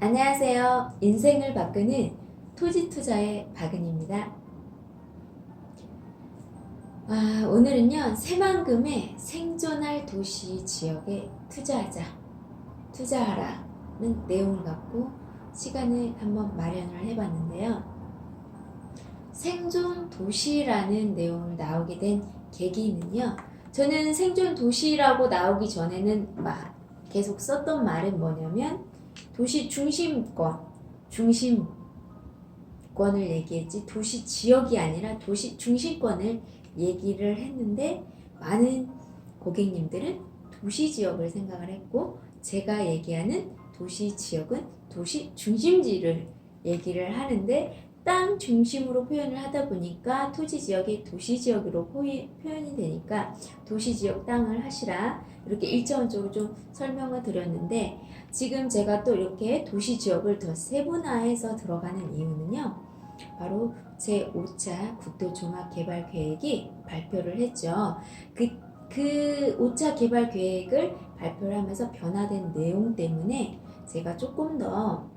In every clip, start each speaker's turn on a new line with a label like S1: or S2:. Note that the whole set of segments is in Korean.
S1: 안녕하세요. 인생을 바꾸는 토지 투자의 박은입니다. 오늘은요, 새만금에 생존할 도시 지역에 투자하라는 내용을 갖고 시간을 한번 마련을 해봤는데요. 생존 도시라는 내용을 나오게 된 계기는요, 저는 생존 도시라고 나오기 전에는 계속 썼던 말은 뭐냐면 도시 중심권을 얘기했지 도시 지역이 아니라 도시 중심권을 얘기를 했는데, 많은 고객님들은 도시 지역을 생각을 했고, 제가 얘기하는 도시 지역은 도시 중심지를 얘기를 하는데, 땅 중심으로 표현을 하다 보니까 토지 지역이 도시 지역으로 표현이 되니까 도시 지역 땅을 하시라, 이렇게 일차원적으로 좀 설명을 드렸는데, 지금 제가 또 이렇게 도시 지역을 더 세분화해서 들어가는 이유는요, 바로 제5차 국토종합개발계획이 발표를 했죠. 그 5차 개발계획을 발표를 하면서 변화된 내용 때문에 제가 조금 더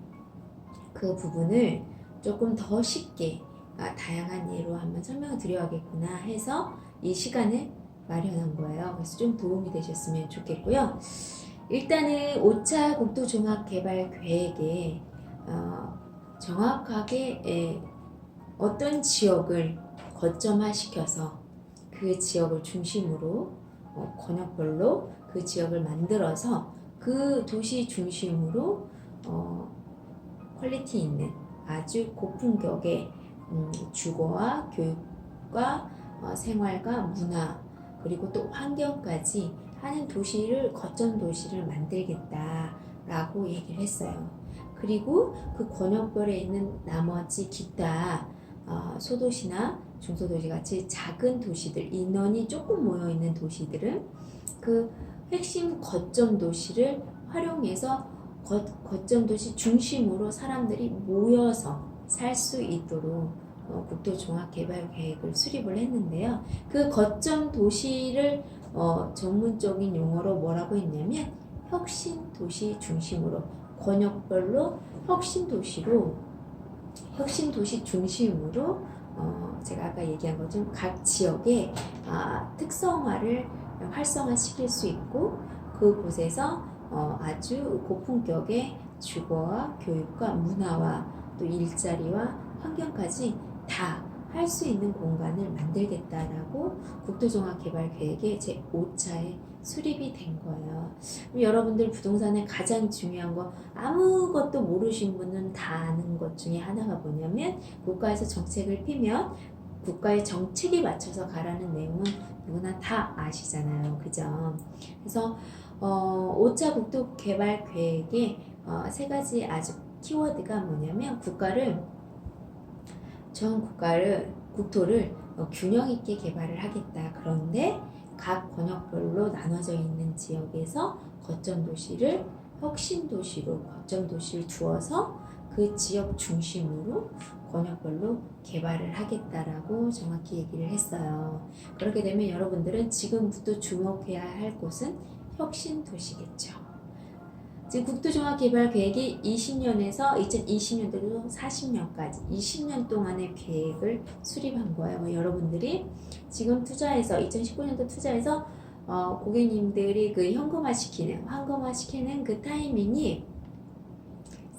S1: 그 부분을 조금 더 쉽게 다양한 예로 한번 설명을 드려야겠구나 해서 이 시간을 마련한 거예요. 그래서 좀 도움이 되셨으면 좋겠고요. 일단은 5차 국토종합개발계획에 정확하게 어떤 지역을 거점화시켜서 그 지역을 중심으로 권역별로 그 지역을 만들어서 그 도시 중심으로 퀄리티 있는 아주 고품격의 주거와 교육과 생활과 문화, 그리고 또 환경까지 하는 도시를, 거점 도시를 만들겠다라고 얘기를 했어요. 그리고 그 권역별에 있는 나머지 기타 소도시나 중소도시 같이 작은 도시들, 인원이 조금 모여있는 도시들은 그 핵심 거점 도시를 활용해서 거점 도시 중심으로 사람들이 모여서 살 수 있도록 국토종합개발계획을 수립을 했는데요. 그 거점 도시를 전문적인 용어로 뭐라고 했냐면 혁신도시 중심으로, 권역별로 혁신도시 중심으로 제가 아까 얘기한 것처럼 각 지역의 특성화를 활성화시킬 수 있고, 그곳에서 아주 고품격의 주거와 교육과 문화와 또 일자리와 환경까지 다 할 수 있는 공간을 만들겠다라고 국토종합개발계획의 제5차에 수립이 된 거예요. 여러분들 부동산의 가장 중요한 거, 아무것도 모르신 분은 다 아는 것 중에 하나가 뭐냐면, 국가에서 정책을 피면 국가의 정책에 맞춰서 가라는 내용은 누구나 다 아시잖아요. 그죠? 그래서 5차 국토개발계획의 세 가지 아주 키워드가 뭐냐면, 국토를 균형 있게 개발을 하겠다. 그런데 각 권역별로 나눠져 있는 지역에서 거점 도시를 두어서 그 지역 중심으로 권역별로 개발을 하겠다라고 정확히 얘기를 했어요. 그렇게 되면 여러분들은 지금부터 주목해야 할 곳은 혁신도시겠죠. 지금 국토종합개발계획이 20년에서 2020년대로 40년까지 20년 동안의 계획을 수립한 거예요. 여러분들이 지금 2019년도 투자해서 고객님들이 그 환금화시키는 그 타이밍이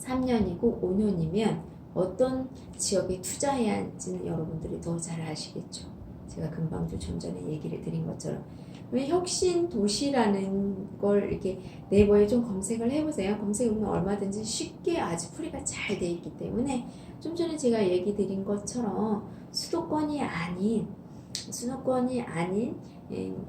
S1: 3년이고 5년이면 어떤 지역에 투자해야 할지는 여러분들이 더 잘 아시겠죠. 제가 금방도 좀 전에 얘기를 드린 것처럼. 왜 혁신 도시라는 걸 이렇게 네이버에 좀 검색을 해보세요. 검색해보면 얼마든지 쉽게 아주 풀이가 잘 돼 있기 때문에, 좀 전에 제가 얘기 드린 것처럼 수도권이 아닌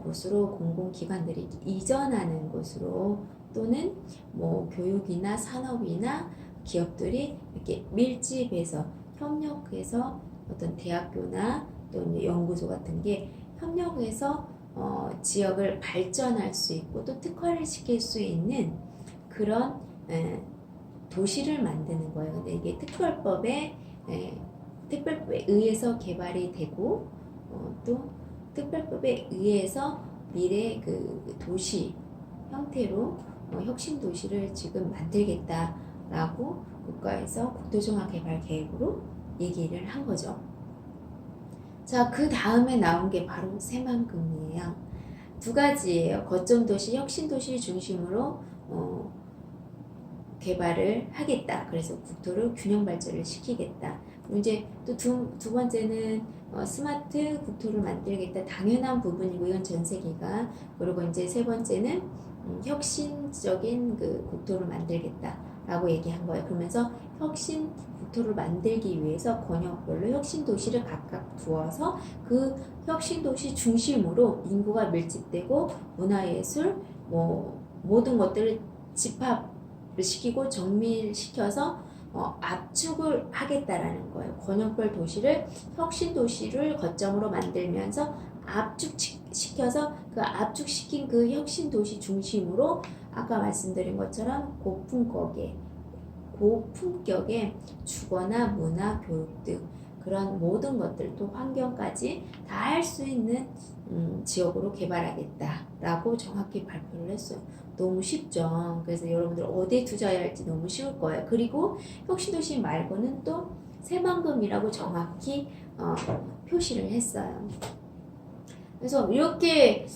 S1: 곳으로 공공기관들이 이전하는 곳으로, 또는 뭐 교육이나 산업이나 기업들이 이렇게 밀집해서 협력해서 어떤 대학교나 또는 연구소 같은 게 협력해서 지역을 발전할 수 있고 또 특화를 시킬 수 있는 그런 도시를 만드는 거예요. 근데 이게 특별법에 의해서 개발이 되고, 또 특별법에 의해서 미래 그 도시 형태로 혁신 도시를 지금 만들겠다 라고 국가에서 국토종합개발계획으로 얘기를 한 거죠. 자, 그 다음에 나온 게 바로 새만금이에요. 두 가지예요. 거점도시, 혁신도시 중심으로 개발을 하겠다. 그래서 국토를 균형 발전을 시키겠다. 그리고 이제 또 두 번째는 스마트 국토를 만들겠다. 당연한 부분이고 이건 전 세계가. 그리고 이제 세 번째는 혁신적인 그 국토를 만들겠다라고 얘기한 거예요. 그러면서 혁신 국토를 만들기 위해서 권역별로 혁신 도시를 각각 두어서 그 혁신 도시 중심으로 인구가 밀집되고 문화예술 모든 것들을 집합 시키고 정밀시켜서 압축을 하겠다라는 거예요. 권역별 도시를 혁신 도시를 거점으로 만들면서 압축시켜서 그 압축시킨 그 혁신 도시 중심으로 아까 말씀드린 것처럼 고품격의 주거나 문화, 교육 등 그런 모든 것들 또 환경까지 다 할 수 있는 지역으로 개발하겠다라고 정확히 발표를 했어요. 너무 쉽죠. 그래서 여러분들 어디에 투자해야 할지 너무 쉬울 거예요. 그리고 혁신도시 말고는 또 새만금이라고 정확히 표시를 했어요. 그래서 이렇게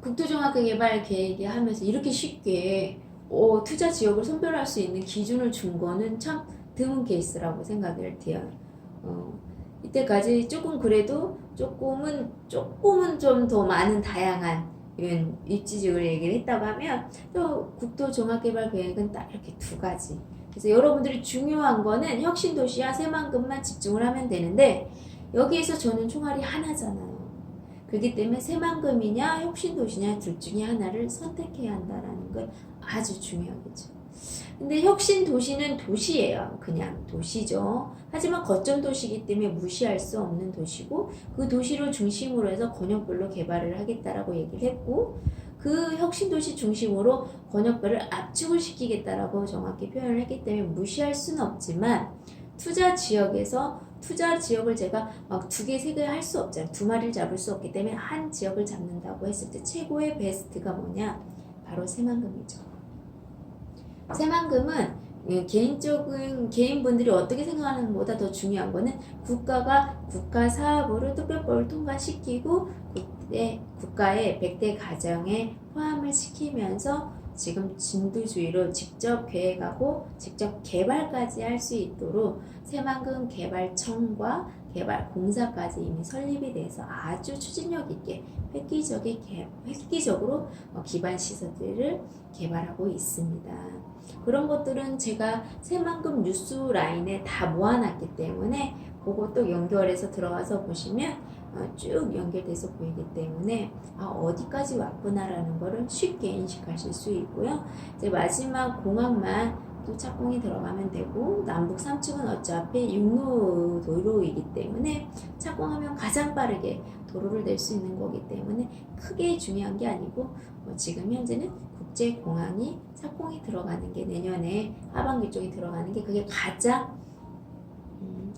S1: 국토종합개발 계획이 하면서 이렇게 쉽게 투자 지역을 선별할 수 있는 기준을 준 거는 참 드문 케이스라고 생각을 해요. 이때까지 조금 그래도 조금은 좀 더 많은 다양한 이런 입지지역을 얘기를 했다고 하면 또 국토종합개발계획은 딱 이렇게 두 가지. 그래서 여러분들이 중요한 거는 혁신도시와 새만금만 집중을 하면 되는데 여기에서 저는 총알이 하나잖아요. 그렇기 때문에 새만금이냐 혁신도시냐 둘 중에 하나를 선택해야 한다는 건 아주 중요하겠죠. 근데 혁신도시는 도시예요. 그냥 도시죠. 하지만 거점도시이기 때문에 무시할 수 없는 도시고 그 도시를 중심으로 해서 권역별로 개발을 하겠다라고 얘기를 했고 그 혁신도시 중심으로 권역별을 압축을 시키겠다라고 정확히 표현을 했기 때문에 무시할 수는 없지만 투자 지역을 제가 막 두 개, 세 개 할 수 없잖아요. 두 마리를 잡을 수 없기 때문에 한 지역을 잡는다고 했을 때 최고의 베스트가 뭐냐? 바로 새만금이죠. 새만금은 개인분들이 어떻게 생각하는 것보다 더 중요한 거는 국가가 국가 사업으로 특별법을 통과시키고 국가의 100대 가정에 포함을 시키면서 지금 진두주의로 직접 계획하고 직접 개발까지 할 수 있도록 새만금 개발청과 개발공사까지 이미 설립이 돼서 아주 추진력 있게 획기적으로 기반 시설들을 개발하고 있습니다. 그런 것들은 제가 새만금 뉴스 라인에 다 모아놨기 때문에 그거 또 연결해서 들어가서 보시면 쭉 연결돼서 보이기 때문에 어디까지 왔구나라는 거를 쉽게 인식하실 수 있고요. 이제 마지막 공항만 또 착공이 들어가면 되고 남북 3층은 어차피 육로 도로이기 때문에 착공하면 가장 빠르게 도로를 낼 수 있는 거기 때문에 크게 중요한 게 아니고 지금 현재는 국제공항이 착공이 들어가는 게 내년에 하반기 쪽에 들어가는 게 그게 가장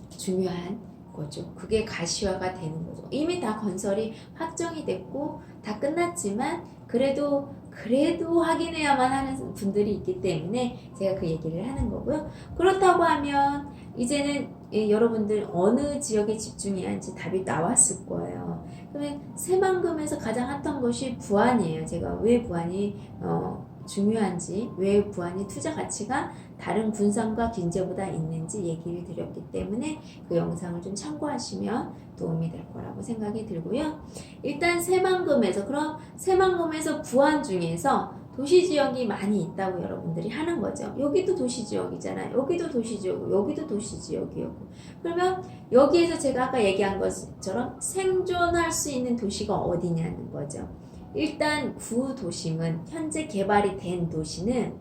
S1: 중요한 거죠. 그게 가시화가 되는 거죠. 이미 다 건설이 확정이 됐고 다 끝났지만 그래도 확인해야만 하는 분들이 있기 때문에 제가 그 얘기를 하는 거고요. 그렇다고 하면 이제는 여러분들 어느 지역에 집중해야 할지 답이 나왔을 거예요. 그러면 새만금에서 가장 핫한 것이 부안이에요. 제가 왜 부안이 중요한지, 왜 부안이 투자 가치가 다른 군산과 긴제보다 있는지 얘기를 드렸기 때문에 그 영상을 좀 참고하시면 도움이 될 거라고 생각이 들고요. 일단 새만금에서 부안 중에서 도시지역이 많이 있다고 여러분들이 하는 거죠. 여기도 도시지역이잖아요. 여기도 도시지역이고 여기도 도시지역이고 그러면 여기에서 제가 아까 얘기한 것처럼 생존할 수 있는 도시가 어디냐는 거죠. 일단 구도심은 현재 개발이 된 도시는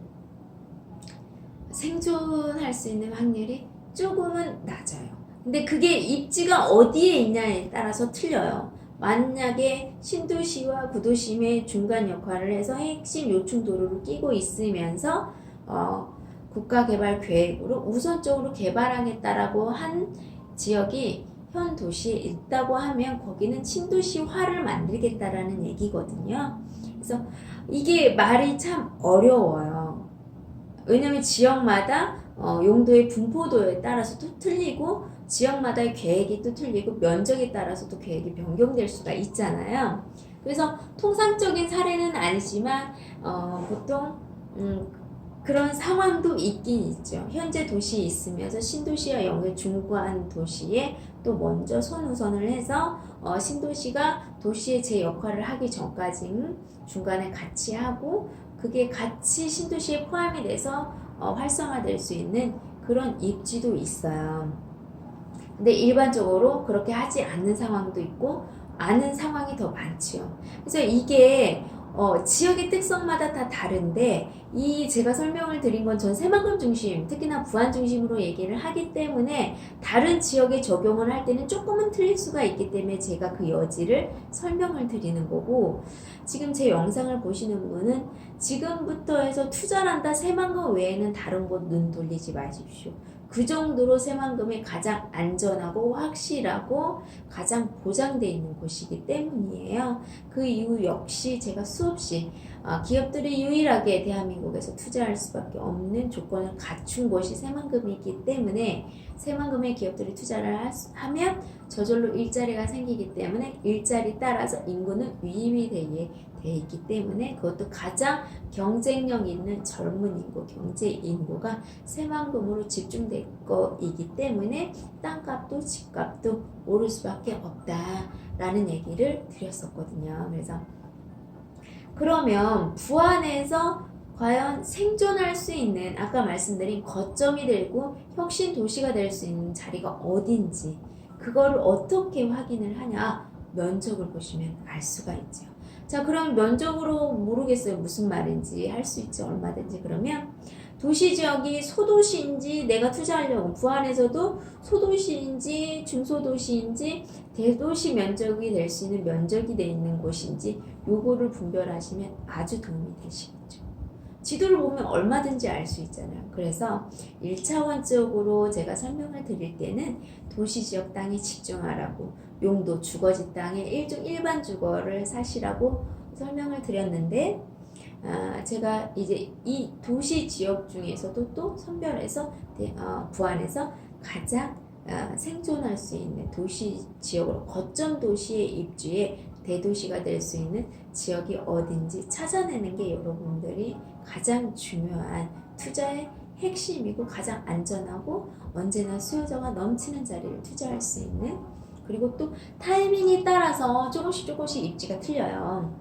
S1: 생존할 수 있는 확률이 조금은 낮아요. 근데 그게 입지가 어디에 있냐에 따라서 틀려요. 만약에 신도시와 구도심의 중간 역할을 해서 핵심 요충 도로를 끼고 있으면서 국가개발계획으로 우선적으로 개발하겠다라고 한 지역이 현 도시에 있다고 하면 거기는 신도시화를 만들겠다라는 얘기거든요. 그래서 이게 말이 참 어려워요. 왜냐면 지역마다 용도의 분포도에 따라서 또 틀리고 지역마다의 계획이 또 틀리고 면적에 따라서 또 계획이 변경될 수가 있잖아요. 그래서 통상적인 사례는 아니지만 보통 그런 상황도 있긴 있죠. 현재 도시에 있으면서 신도시와 연계 중구한 도시에 또 먼저 선우선을 해서 신도시가 도시의 제 역할을 하기 전까지는 중간에 같이 하고 그게 같이 신도시에 포함이 돼서 활성화될 수 있는 그런 입지도 있어요. 근데 일반적으로 그렇게 하지 않는 상황도 있고 아는 상황이 더 많죠. 그래서 이게 지역의 특성마다 다 다른데 이 제가 설명을 드린 건 전 새만금 중심, 특히나 부안 중심으로 얘기를 하기 때문에 다른 지역에 적용을 할 때는 조금은 틀릴 수가 있기 때문에 제가 그 여지를 설명을 드리는 거고, 지금 제 영상을 보시는 분은 지금부터 해서 투자를 한다 새만금 외에는 다른 곳 눈 돌리지 마십시오. 그 정도로 새만금이 가장 안전하고 확실하고 가장 보장되어 있는 곳이기 때문이에요. 그 이후 역시 제가 수없이 기업들이 유일하게 대한민국에서 투자할 수밖에 없는 조건을 갖춘 곳이 새만금이기 때문에 새만금의 기업들이 투자를 하면 저절로 일자리가 생기기 때문에 일자리 따라서 인구는 유입이 돼 있기 때문에 그것도 가장 경쟁력 있는 젊은 인구, 경제 인구가 새만금으로 집중될 거이기 때문에 땅값도 집값도 오를 수밖에 없다라는 얘기를 드렸었거든요. 그래서 그러면 부안에서 과연 생존할 수 있는 아까 말씀드린 거점이 되고 혁신 도시가 될 수 있는 자리가 어딘지 그거를 어떻게 확인을 하냐? 면적을 보시면 알 수가 있죠. 자, 그럼 면적으로 모르겠어요. 무슨 말인지 할 수 있죠. 얼마든지. 그러면 도시지역이 소도시인지 내가 투자하려고 부안에서도 소도시인지 중소도시인지 대도시 면적이 될 수 있는 면적이 돼 있는 곳인지 요거를 분별하시면 아주 도움이 되시겠죠. 지도를 보면 얼마든지 알 수 있잖아요. 그래서 1차원적으로 제가 설명을 드릴 때는 도시지역 땅에 집중하라고 용도 주거지 땅에 일반 주거를 사시라고 설명을 드렸는데 제가 이제 이 도시 지역 중에서도 또 선별해서 부안에서 가장 생존할 수 있는 도시 지역으로 거점 도시의 입지에 대도시가 될 수 있는 지역이 어딘지 찾아내는 게 여러분들이 가장 중요한 투자의 핵심이고 가장 안전하고 언제나 수요자가 넘치는 자리를 투자할 수 있는, 그리고 또 타이밍에 따라서 조금씩 입지가 틀려요.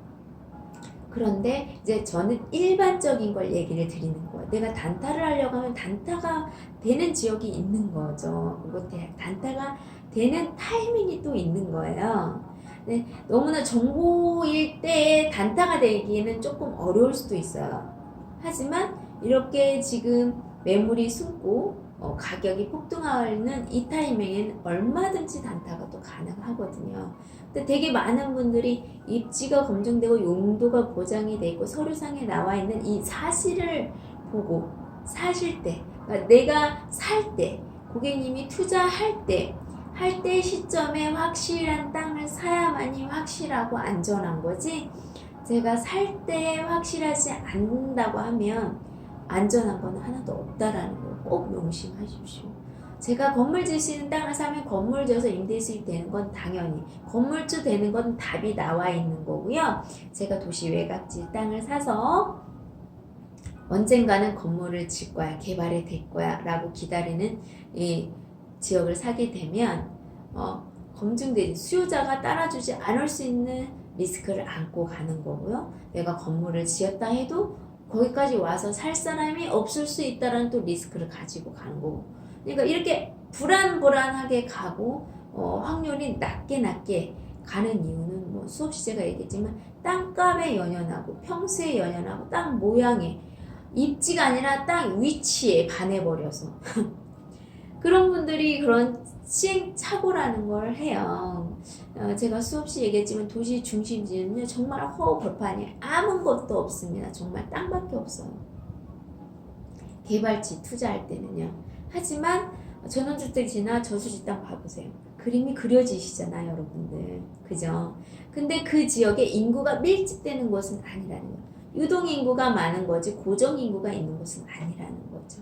S1: 그런데 이제 저는 일반적인 걸 얘기를 드리는 거예요. 내가 단타를 하려고 하면 단타가 되는 지역이 있는 거죠. 그리고 단타가 되는 타이밍이 또 있는 거예요. 네, 너무나 정보일 때 단타가 되기에는 조금 어려울 수도 있어요. 하지만 이렇게 지금 매물이 숨고 가격이 폭등하는 이 타이밍에는 얼마든지 단타가 또 가능하거든요. 근데 되게 많은 분들이 입지가 검증되고 용도가 보장이 돼 있고 서류상에 나와 있는 이 사실을 보고 사실 때, 그러니까 내가 살 때, 고객님이 투자할 때, 할 때 시점에 확실한 땅을 사야만이 확실하고 안전한 거지, 제가 살 때 확실하지 않는다고 하면 안전한 건 하나도 없다라는 걸 꼭 명심하십시오. 제가 건물 지을 수 있는 땅을 사면 건물 지어서 임대 수입 되는 건 당연히, 건물주 되는 건 답이 나와 있는 거고요. 제가 도시 외곽지 땅을 사서 언젠가는 건물을 질 거야, 개발이 될 거야 라고 기다리는 이 지역을 사게 되면 검증된 수요자가 따라주지 않을 수 있는 리스크를 안고 가는 거고요. 내가 건물을 지었다 해도 거기까지 와서 살 사람이 없을 수 있다는 또 리스크를 가지고 가는 거고, 그러니까 이렇게 불안하게 가고 확률이 낮게 가는 이유는 뭐 수없이 제가 얘기했지만 땅값에 연연하고 평수에 연연하고 땅 모양에, 입지가 아니라 땅 위치에 반해버려서 그런 분들이 그런 시행착오라는 걸 해요. 제가 수없이 얘기했지만 도시 중심지는요 정말 허허벌판이에요. 아무것도 없습니다. 정말 땅밖에 없어요. 개발지 투자할 때는요. 하지만 전원주택지나 저수지 땅 봐보세요. 그림이 그려지시잖아요, 여러분들. 그죠? 근데 그 지역에 인구가 밀집되는 곳은 아니라는 거예요. 유동인구가 많은 거지 고정인구가 있는 곳은 아니라는 거죠.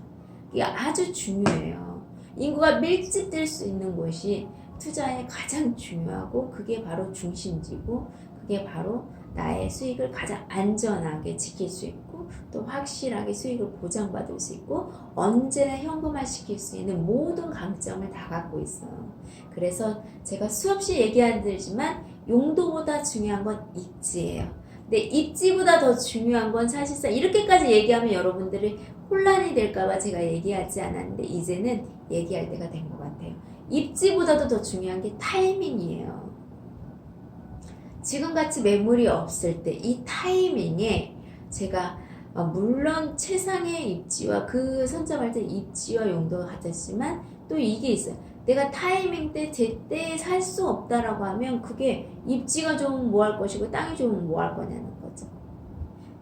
S1: 이게 아주 중요해요. 인구가 밀집될 수 있는 곳이 투자에 가장 중요하고 그게 바로 중심지고 그게 바로 나의 수익을 가장 안전하게 지킬 수 있고 또 확실하게 수익을 보장받을 수 있고 언제나 현금화 시킬 수 있는 모든 강점을 다 갖고 있어요. 그래서 제가 수없이 얘기하지만 용도보다 중요한 건 입지예요. 근데 입지보다 더 중요한 건 사실상 이렇게까지 얘기하면 여러분들이 혼란이 될까봐 제가 얘기하지 않았는데 이제는 얘기할 때가 된 것 같아요. 입지보다도 더 중요한 게 타이밍이에요. 지금같이 매물이 없을 때 이 타이밍에 제가 물론 최상의 입지와 그 선점할 때 입지와 용도가 같았지만 또 이게 있어요. 내가 타이밍 때 제때 살 수 없다라고 하면 그게 입지가 좋으면 뭐 할 것이고 땅이 좋으면 뭐 할 거냐는 거죠.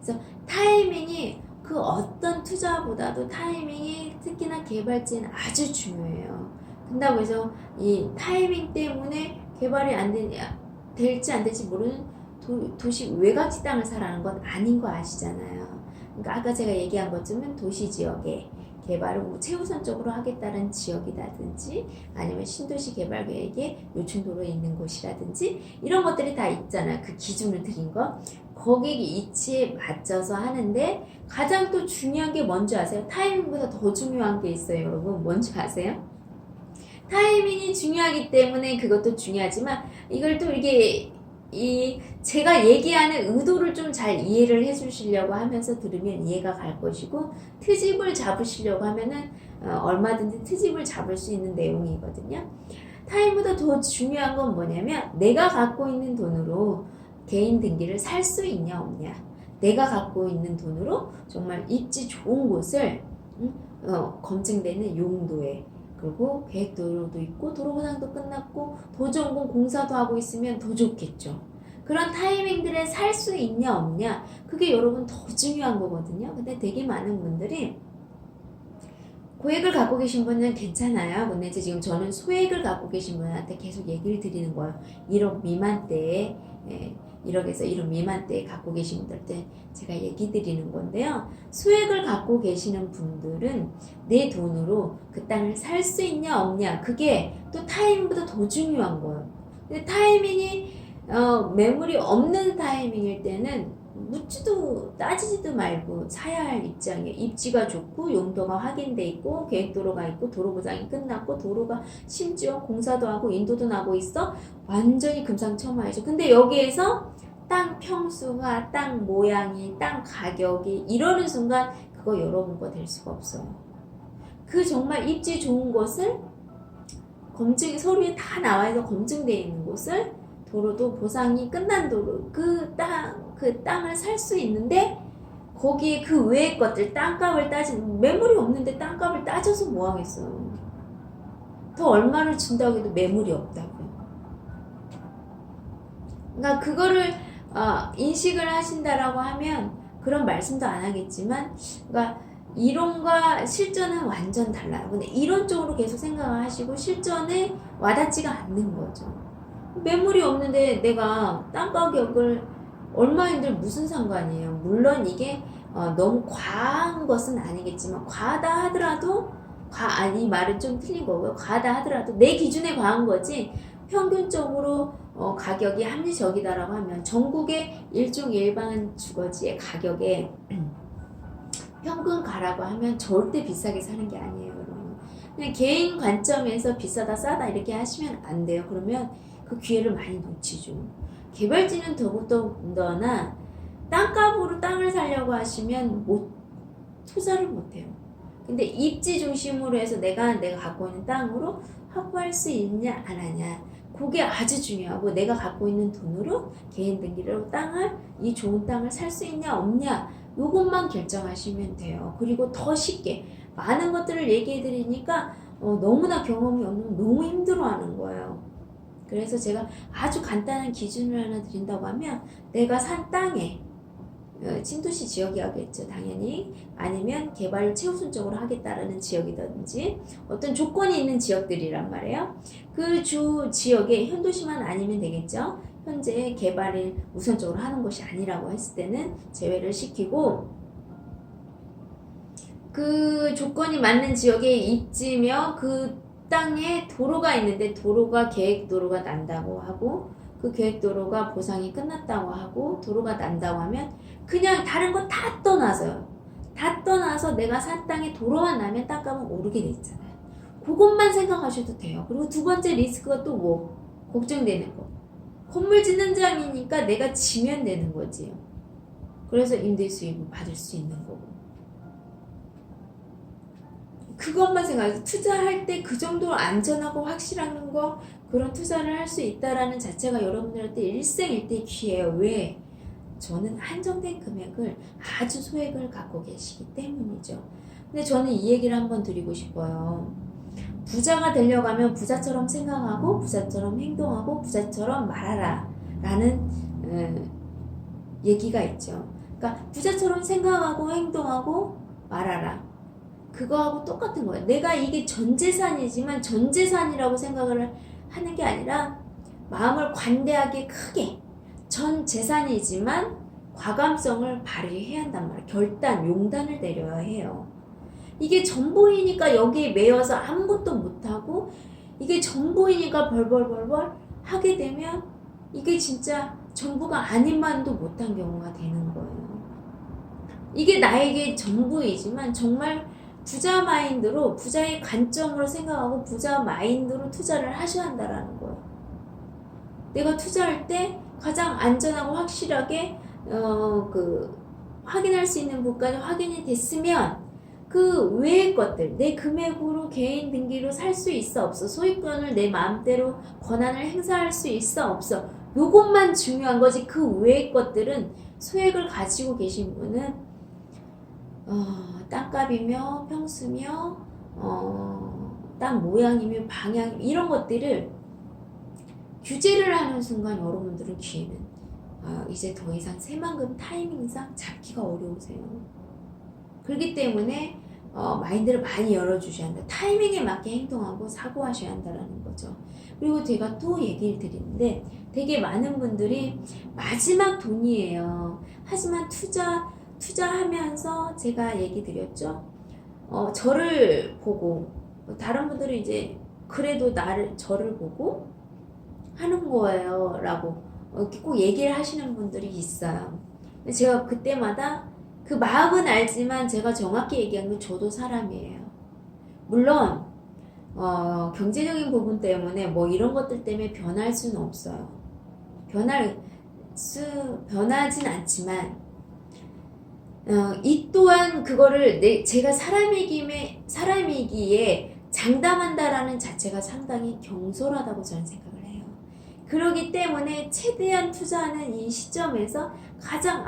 S1: 그래서 타이밍이 그 어떤 투자보다도 타이밍이 특히나 개발지는 아주 중요해요. 그런다고 해서 이 타이밍 때문에 개발이 안 되냐 될지 안 될지 모르는 도시 외곽지 땅을 사라는 건 아닌 거 아시잖아요. 그러니까 아까 제가 얘기한 것쯤은 도시 지역에 개발을 뭐 최우선적으로 하겠다는 지역이라든지 아니면 신도시 개발 계획에 요충도로에 있는 곳이라든지 이런 것들이 다 있잖아요. 그 기준을 드린 거. 거기 이치에 맞춰서 하는데 가장 또 중요한 게 뭔지 아세요? 타이밍보다 더 중요한 게 있어요, 여러분. 뭔지 아세요? 타이밍이 중요하기 때문에 그것도 중요하지만 이걸 또 이게 제가 얘기하는 의도를 좀 잘 이해를 해 주시려고 하면서 들으면 이해가 갈 것이고 트집을 잡으시려고 하면은 얼마든지 트집을 잡을 수 있는 내용이거든요. 타임보다 더 중요한 건 뭐냐면 내가 갖고 있는 돈으로 개인 등기를 살 수 있냐 없냐, 내가 갖고 있는 돈으로 정말 입지 좋은 곳을 검증되는 용도에 그리고 계획도로도 있고 도로보상도 끝났고 도전공 공사도 하고 있으면 더 좋겠죠. 그런 타이밍들에 살 수 있냐 없냐 그게 여러분 더 중요한 거거든요. 근데 되게 많은 분들이 고액을 갖고 계신 분은 괜찮아요. 근데 이제 지금 저는 소액을 갖고 계신 분한테 계속 얘기를 드리는 거예요. 1억 미만대에 1억에서 1억 미만대에 갖고 계신 분들한테 제가 얘기 드리는 건데요. 소액을 갖고 계시는 분들은 내 돈으로 그 땅을 살 수 있냐 없냐 그게 또 타이밍보다 더 중요한 거예요. 근데 타이밍이 매물이 없는 타이밍일 때는 묻지도 따지지도 말고 사야 할 입장이에요. 입지가 좋고 용도가 확인돼 있고 계획도로가 있고 도로보상이 끝났고 도로가 심지어 공사도 하고 인도도 나고 있어. 완전히 금상첨화이죠. 근데 여기에서 땅 평수가 땅 모양이 땅 가격이 이러는 순간 그거 여러분 거 될 수가 없어요. 그 정말 입지 좋은 곳을 검증 서류에 다 나와서 검증되어 있는 곳을 도로도 보상이 끝난 도로 그 땅을 살 수 있는데 거기에 그 외의 것들 땅값을 따지는 매물이 없는데 땅값을 따져서 뭐 하겠어요. 더 얼마를 준다고 해도 매물이 없다고요. 그러니까 그거를 인식을 하신다라고 하면 그런 말씀도 안 하겠지만 그러니까 이론과 실전은 완전 달라요. 근데 이론적으로 계속 생각을 하시고 실전에 와닿지가 않는 거죠. 매물이 없는데 내가 땅 가격을 얼마인들 무슨 상관이에요. 물론 이게 너무 과한 것은 아니겠지만 과하다 하더라도 이 말은 좀 틀린 거고요. 과하다 하더라도 내 기준에 과한 거지 평균적으로 가격이 합리적이다라고 하면 전국의 일종 일반 주거지의 가격에 평균 가라고 하면 절대 비싸게 사는 게 아니에요. 여러분. 그냥 개인 관점에서 비싸다 싸다 이렇게 하시면 안 돼요. 그러면 그 기회를 많이 놓치죠. 개발지는 더더나 땅값으로 땅을 사려고 하시면 투자를 못해요. 근데 입지 중심으로 해서 내가 갖고 있는 땅으로 확보할 수 있냐 안 하냐 그게 아주 중요하고 내가 갖고 있는 돈으로 개인 등기로 이 좋은 땅을 살 수 있냐 없냐 요것만 결정하시면 돼요. 그리고 더 쉽게 많은 것들을 얘기해 드리니까 너무나 경험이 없는 너무 힘들어하는 거예요. 그래서 제가 아주 간단한 기준을 하나 드린다고 하면 내가 산 땅에 신도시 지역이겠죠 당연히 아니면 개발을 최우선적으로 하겠다라는 지역이든지 어떤 조건이 있는 지역들이란 말이에요. 그 주 지역에 현도시만 아니면 되겠죠. 현재 개발을 우선적으로 하는 것이 아니라고 했을 때는 제외를 시키고, 그 조건이 맞는 지역에 입지며 그 땅에 도로가 있는데 도로가 계획도로가 난다고 하고, 그 계획도로가 보상이 끝났다고 하고 도로가 난다고 하면 그냥 다른 거 다 떠나서요. 다 떠나서 내가 산 땅에 도로만 나면 땅값은 오르게 돼 있잖아요. 그것만 생각하셔도 돼요. 그리고 두 번째 리스크가 또 뭐? 걱정되는 거. 건물 짓는 장이니까 내가 지면 되는 거지요. 그래서 임대 수입을 받을 수 있는 거고. 그것만 생각해서 투자할 때 그 정도로 안전하고 확실한 거, 그런 투자를 할 수 있다라는 자체가 여러분들한테 일생일대 기회예요. 왜? 저는 한정된 금액을 아주 소액을 갖고 계시기 때문이죠. 근데 저는 이 얘기를 한번 드리고 싶어요. 부자가 되려고 하면 부자처럼 생각하고 부자처럼 행동하고 부자처럼 말하라 라는 얘기가 있죠. 그러니까 부자처럼 생각하고 행동하고 말하라. 그거하고 똑같은 거예요. 내가 이게 전 재산이지만 전 재산이라고 생각을 하는 게 아니라 마음을 관대하게 크게 전 재산이지만 과감성을 발휘해야 한단 말이에요. 결단, 용단을 내려야 해요. 이게 전부이니까 여기에 매여서 아무것도 못하고 이게 전부이니까 벌벌벌벌 하게 되면 이게 진짜 전부가 아닌만도 못한 경우가 되는 거예요. 이게 나에게 전부이지만 정말 부자 마인드로, 부자의 관점으로 생각하고 부자 마인드로 투자를 하셔야 한다라는 거예요. 내가 투자할 때 가장 안전하고 확실하게 확인할 수 있는 부분까지 확인이 됐으면 그 외의 것들, 내 금액으로 개인 등기로 살 수 있어 없어, 소유권을 내 마음대로 권한을 행사할 수 있어 없어, 요것만 중요한 거지. 그 외의 것들은 소액을 가지고 계신 분은 땅값이며 평수며 땅 모양이며 방향 이런 것들을 규제를 하는 순간 여러분들은 기회는 이제 더 이상 새만금 타이밍상 잡기가 어려우세요. 그렇기 때문에 마인드를 많이 열어주셔야 한다. 타이밍에 맞게 행동하고 사고하셔야 한다는 거죠. 그리고 제가 또 얘기를 드리는데 되게 많은 분들이 마지막 돈이에요. 하지만 투자하면서 제가 얘기 드렸죠. 저를 보고 다른 분들은 이제 그래도 저를 보고 하는 거예요 라고 꼭 얘기를 하시는 분들이 있어요. 근데 제가 그때마다 그 마음은 알지만 제가 정확히 얘기한 건 저도 사람이에요. 물론 경제적인 부분 때문에 뭐 이런 것들 때문에 변할 수는 없어요. 변하진 않지만 이 또한 그거를 제가 사람이기에 장담한다라는 자체가 상당히 경솔하다고 저는 생각을 해요. 그렇기 때문에 최대한 투자하는 이 시점에서 가장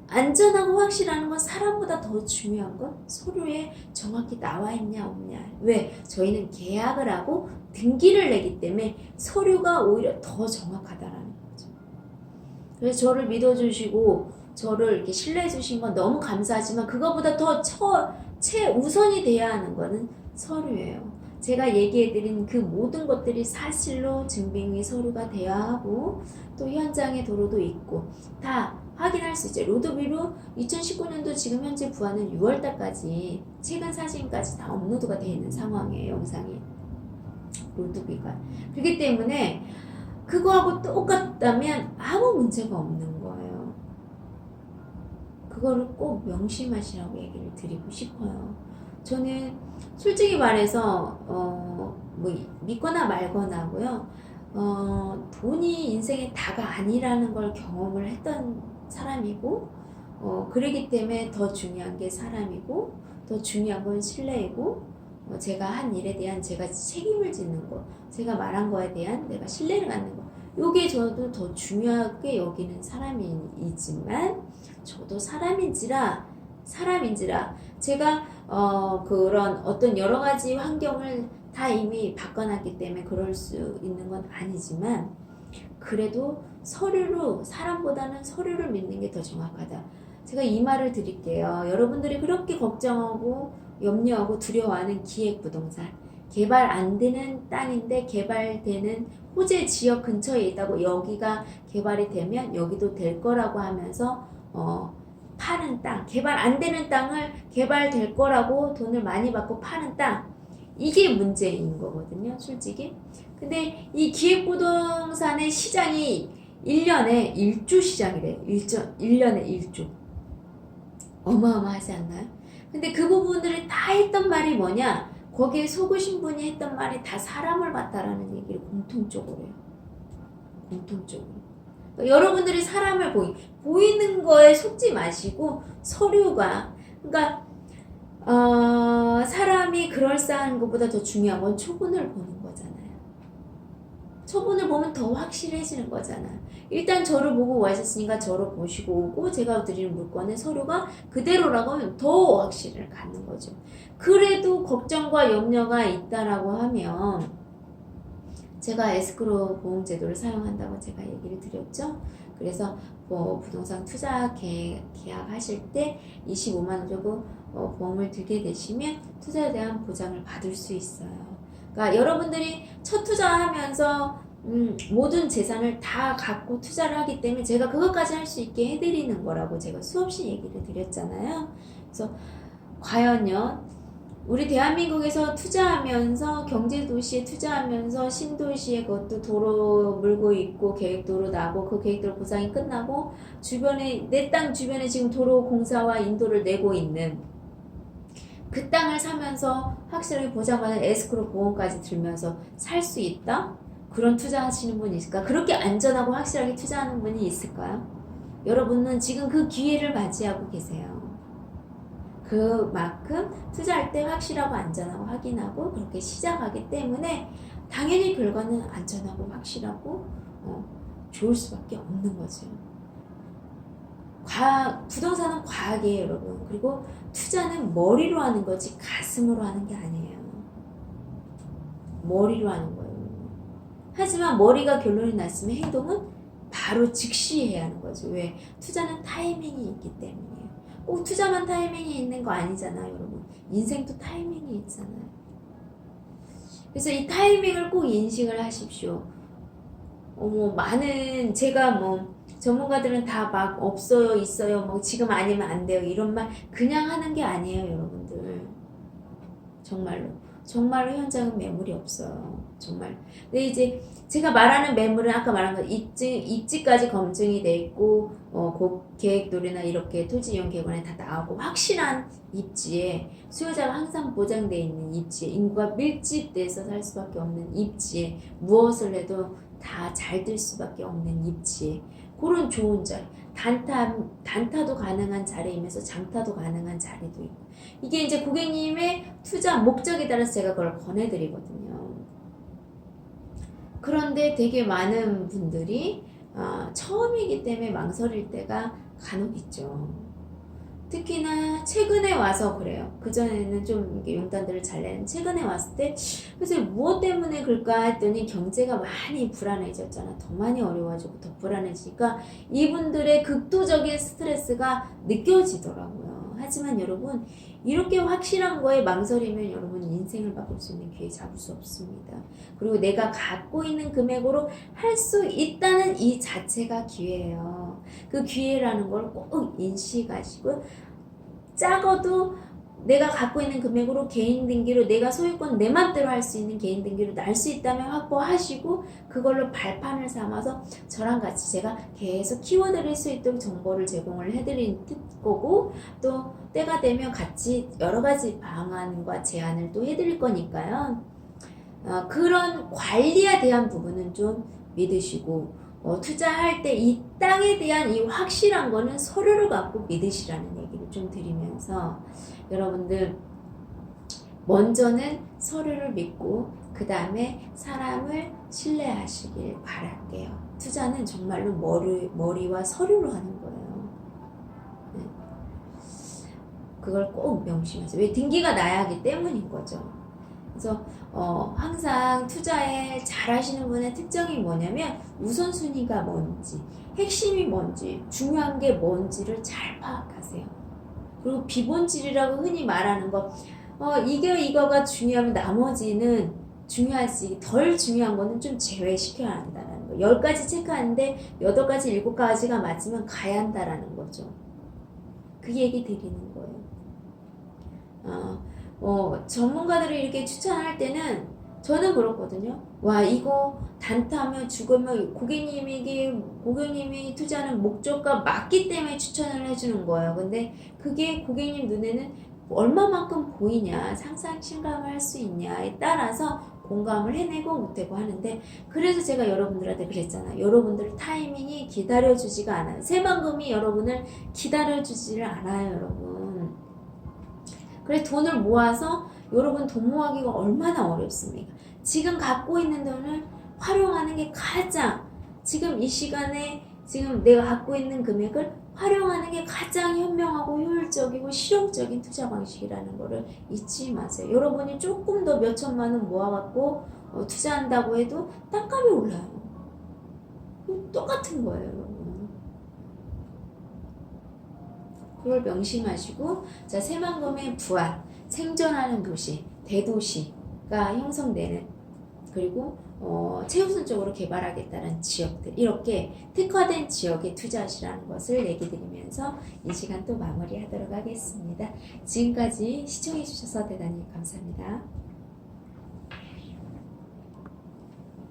S1: 안전하고 확실한 건 사람보다 더 중요한 건 서류에 정확히 나와 있냐 없냐. 왜? 저희는 계약을 하고 등기를 내기 때문에 서류가 오히려 더 정확하다라는 거죠. 그래서 저를 믿어주시고 저를 이렇게 신뢰해 주신 건 너무 감사하지만 그거보다 더 최우선이 돼야 하는 거는 서류예요. 제가 얘기해드린 그 모든 것들이 사실로 증빙의 서류가 돼야 하고 또 현장의 도로도 있고 다 확인할 수 있죠. 로드뷰로 2019년도 지금 현재 부하는 6월달까지 최근 사진까지 다 업로드가 되어 있는 상황이에요. 영상이. 로드뷰가. 그렇기 때문에 그거하고 똑같다면 아무 문제가 없는 거예요. 그거를 꼭 명심하시라고 얘기를 드리고 싶어요. 저는 솔직히 말해서 뭐 믿거나 말거나고요. 돈이 인생의 다가 아니라는 걸 경험을 했던 사람이고 그러기 때문에 더 중요한 게 사람이고 더 중요한 건 신뢰이고 제가 한 일에 대한 제가 책임을 짓는 거, 제가 말한 거에 대한 내가 신뢰를 갖는 거, 요게 저도 더 중요하게 여기는 사람이지만 저도 사람인지라 제가 그런 어떤 여러 가지 환경을 다 이미 바꿔놨기 때문에 그럴 수 있는 건 아니지만 그래도 사람보다는 서류를 믿는 게 더 정확하다. 제가 이 말을 드릴게요. 여러분들이 그렇게 걱정하고 염려하고 두려워하는 기획부동산. 개발 안 되는 땅인데 개발되는 호재 지역 근처에 있다고 여기가 개발이 되면 여기도 될 거라고 하면서 파는 땅, 개발 안 되는 땅을 개발될 거라고 돈을 많이 받고 파는 땅, 이게 문제인 거거든요, 솔직히. 근데 이 기획부동산의 시장이 1년에 1조 시장이래요. 1년에 1조. 어마어마하지 않나요? 근데 그 부분들을 다 했던 말이 뭐냐? 거기에 속으신 분이 했던 말이 다 사람을 봤다라는 얘기를 공통적으로 해요. 공통적으로. 그러니까 여러분들이 사람을 보이는 거에 속지 마시고 서류가, 그러니까 사람이 그럴싸한 것보다 더 중요한 건 초본을 보는 거잖아요. 초본을 보면 더 확실해지는 거잖아요. 일단 저를 보고 와셨으니까 저를 보시고 오고 제가 드리는 물건의 서류가 그대로라고 하면 더 확실을 갖는 거죠. 그래도 걱정과 염려가 있다라고 하면 제가 에스크로 보험 제도를 사용한다고 제가 얘기를 드렸죠. 그래서 부동산 투자 계약하실 때 25만 원 주고 보험을 들게 되시면 투자에 대한 보장을 받을 수 있어요. 그러니까 여러분들이 첫 투자하면서 모든 재산을 다 갖고 투자를 하기 때문에 제가 그것까지 할 수 있게 해드리는 거라고 제가 수없이 얘기를 드렸잖아요. 그래서 과연요, 우리 대한민국에서 투자하면서 경제도시에 투자하면서 신도시에 그것도 도로 물고 있고 계획도로 나고 그 계획도로 보상이 끝나고 주변에 내 땅 주변에 지금 도로 공사와 인도를 내고 있는 그 땅을 사면서 확실하게 보장받는 에스크로 보험까지 들면서 살 수 있다? 그런 투자하시는 분이 있을까? 그렇게 안전하고 확실하게 투자하는 분이 있을까요? 여러분은 지금 그 기회를 맞이하고 계세요. 그만큼 투자할 때 확실하고 안전하고 확인하고 그렇게 시작하기 때문에 당연히 결과는 안전하고 확실하고 좋을 수밖에 없는 거죠. 부동산은 과학이에요, 여러분. 그리고 투자는 머리로 하는 거지 가슴으로 하는 게 아니에요. 머리로 하는 거예요. 하지만 머리가 결론이 났으면 행동은 바로 즉시 해야 하는 거죠. 왜? 투자는 타이밍이 있기 때문이에요. 꼭 투자만 타이밍이 있는 거 아니잖아요, 여러분. 인생도 타이밍이 있잖아요. 그래서 이 타이밍을 꼭 인식을 하십시오. 많은 제가 전문가들은 다 막 없어요, 있어요, 지금 아니면 안 돼요 이런 말 그냥 하는 게 아니에요, 여러분들. 정말로 현장은 매물이 없어요. 정말. 근데 이제 제가 말하는 매물은 아까 말한 거 입지까지 검증이 돼 있고 계획도래나 이렇게 토지 이용 계획안에 다 나오고 확실한 입지에 수요자가 항상 보장돼 있는 입지에 인구가 밀집돼서 살 수밖에 없는 입지에 무엇을 해도 다 잘 될 수밖에 없는 입지에 그런 좋은 자리, 단타도 가능한 자리이면서 장타도 가능한 자리도 있고 이게 이제 고객님의 투자 목적에 따라서 제가 그걸 권해드리거든요. 그런데 되게 많은 분들이 처음이기 때문에 망설일 때가 간혹 있죠. 특히나 최근에 와서 그래요. 그전에는 좀 용단들을 잘 내는 최근에 왔을 때 그래서 무엇 때문에 그럴까 했더니 경제가 많이 불안해졌잖아. 더 많이 어려워지고 더 불안해지니까 이분들의 극도적인 스트레스가 느껴지더라고요. 하지만 여러분 이렇게 확실한 거에 망설이면 여러분 인생을 바꿀 수 있는 기회 잡을 수 없습니다. 그리고 내가 갖고 있는 금액으로 할 수 있다는 이 자체가 기회예요. 그 기회라는 걸 꼭 인식하시고 작아도 내가 갖고 있는 금액으로 개인 등기로 내가 소유권 내 맘대로 할 수 있는 개인 등기로 날 수 있다면 확보하시고 그걸로 발판을 삼아서 저랑 같이 제가 계속 키워드릴 수 있도록 정보를 제공을 해드릴 거고 또 때가 되면 같이 여러 가지 방안과 제안을 또 해드릴 거니까요. 그런 관리에 대한 부분은 좀 믿으시고 투자할 때 이 땅에 대한 이 확실한 거는 서류를 갖고 믿으시라는 얘기를 좀 드리면서 여러분들 먼저는 서류를 믿고 그 다음에 사람을 신뢰하시길 바랄게요. 투자는 정말로 머리와 서류로 하는 거예요. 네. 그걸 꼭 명심하세요. 왜? 등기가 나야 하기 때문인 거죠. 그래서 항상 투자에 잘 하시는 분의 특징이 뭐냐면 우선순위가 뭔지, 핵심이 뭔지, 중요한 게 뭔지를 잘 파악하세요. 그리고 비본질이라고 흔히 말하는 거 이거가 중요하면 나머지는 중요하지 덜 중요한 거는 좀 제외시켜야 한다는 거. 10가지 체크하는데 8가지, 7가지가 맞으면 가야 한다라는 거죠. 그 얘기 드리는 거예요. 전문가들이 이렇게 추천할 때는 저는 그렇거든요. 와, 이거 단타하면 죽으면 고객님이 투자하는 목적과 맞기 때문에 추천을 해주는 거예요. 근데 그게 고객님 눈에는 얼마만큼 보이냐, 상상 실감을 할 수 있냐에 따라서 공감을 해내고 못하고 하는데, 그래서 제가 여러분들한테 그랬잖아요. 여러분들 타이밍이 기다려주지가 않아요. 새만금이 여러분을 기다려주지를 않아요, 여러분. 그래, 돈을 모아서 여러분 돈 모으기가 얼마나 어렵습니까? 지금 갖고 있는 돈을 활용하는 게 가장, 지금 이 시간에 지금 내가 갖고 있는 금액을 활용하는 게 가장 현명하고 효율적이고 실용적인 투자 방식이라는 거를 잊지 마세요. 여러분이 조금 더 몇 천만 원 모아갖고 투자한다고 해도 땅값이 올라요. 똑같은 거예요, 여러분. 그걸 명심하시고, 자, 새만금의 부활, 생존하는 도시, 대도시가 형성되는, 그리고 최우선적으로 개발하겠다는 지역들, 이렇게 특화된 지역에 투자하시라는 것을 얘기 드리면서 이 시간 또 마무리하도록 하겠습니다. 지금까지 시청해 주셔서 대단히 감사합니다.